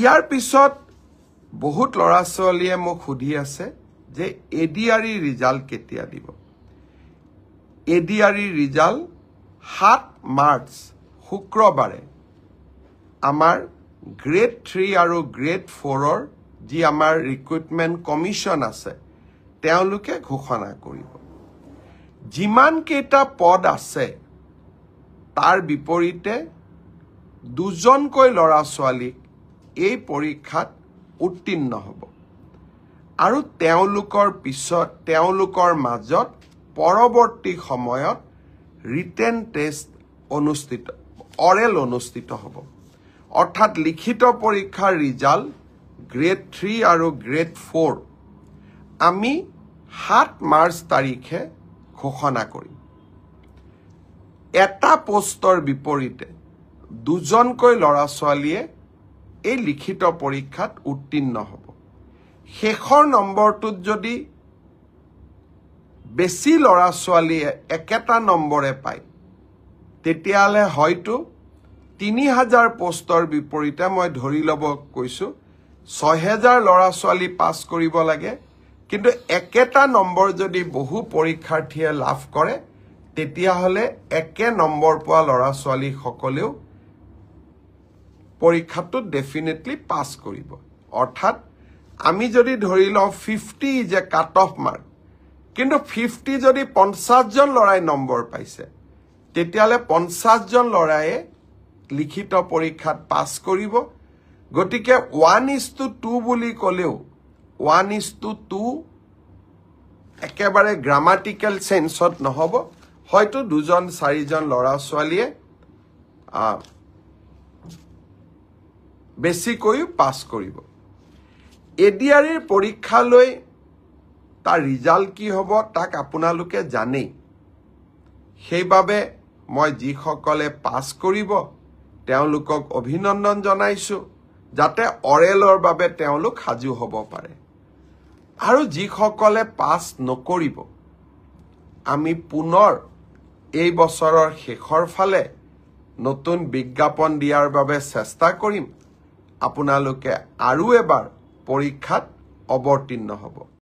ইয়াৰ পিছত বহুত লৰা ছোৱালীয়ে মোক সুধি আছে যে এডিআৰই ৰিজাল্ট কেতিয়া দিব এডিআৰই ৰিজাল্ট 7 মাৰ্চ শুক্ৰবাৰে আমাৰ গ্ৰেড 3 আৰু গ্ৰেড 4 যি আমাৰ ৰিক্ৰুটমেন্ট কমিশন আছে তেওঁলোকে ঘোষণা কৰিব যিমান কেইটা পদ আছে তাৰ বিপৰীতে দুজনকৈ লৰা ছোৱালীক এই পৰীক্ষাত উত্তীৰ্ণ হ'ব আৰু তেওঁলোকৰ পিছত তেওঁলোকৰ মাজত পৰৱৰ্তী সময়ত ৰিটেন টেষ্ট অনুষ্ঠিত অৰেল অনুষ্ঠিত হ'ব অৰ্থাৎ লিখিত পৰীক্ষাৰ ৰিজাল্ট গ্ৰেড 3 আৰু গ্ৰেড 4 আমি 7 মাৰ্চ তাৰিখে ঘোষণা কৰিম এটা পোষ্টৰ বিপৰীতে দুজনকৈ লৰা ছোৱালীয়ে এই লিখিত পৰীক্ষাত উত্তীৰ্ণ হ'ব শেষৰ নম্বৰটোত যদি বেছি লৰা ছোৱালীয়ে একেটা নম্বৰে পায় তেতিয়ালে হয়তো 3000 পোষ্টৰ বিপৰীতে মই ধৰি লব কৈছো 6000 লৰা ছোৱালী পাস কৰিব লাগে কিন্তু একেটা নম্বৰ যদি বহু পৰীক্ষাৰ্থীয়ে লাভ কৰে তেতিয়া হলে একে নম্বৰ পোৱা লৰা ছোৱালী সকলেও পৰীক্ষাটো ডেফিনেটলি পাস কৰিব অৰ্থাৎ আমি যদি ধৰি লও 50 যে কাট অফ মাৰ্ক কিন্তু 50 যদি 50 জন লৰাই নম্বৰ পাইছে তেতিয়ালে 50 জন লৰায়ে লিখিত পৰীক্ষাত পাস কৰিব গতিকে 1:2 বুলি কলেও 1:2 একেবাৰে গ্ৰামাটিক্যাল সেন্সত নহব হয়তো দুজন চাৰিজন লৰা ছোৱালীয়ে বেছিকৈ পাস কৰিব এডিআৰইৰ পৰীক্ষালৈ তাৰ ৰিজাল্ট কি হ'ব তাক আপোনালোকে জানেই সেইবাবে মই যিসকলে পাস কৰিব তেওঁলোকক অভিনন্দন জনাইছো যাতে অৰেলৰ বাবে তেওঁলোক সাজু হ'ব পাৰে আৰু যিসকলে পাস নকৰিব আমি পুনৰ এই বছৰৰ শেষৰ ফালে নতুন বিজ্ঞাপন দিয়াৰ বাবে চেষ্টা কৰিম আপোনালোকে আৰু এবাৰ পৰীক্ষাত অৱতীৰ্ণ হ'ব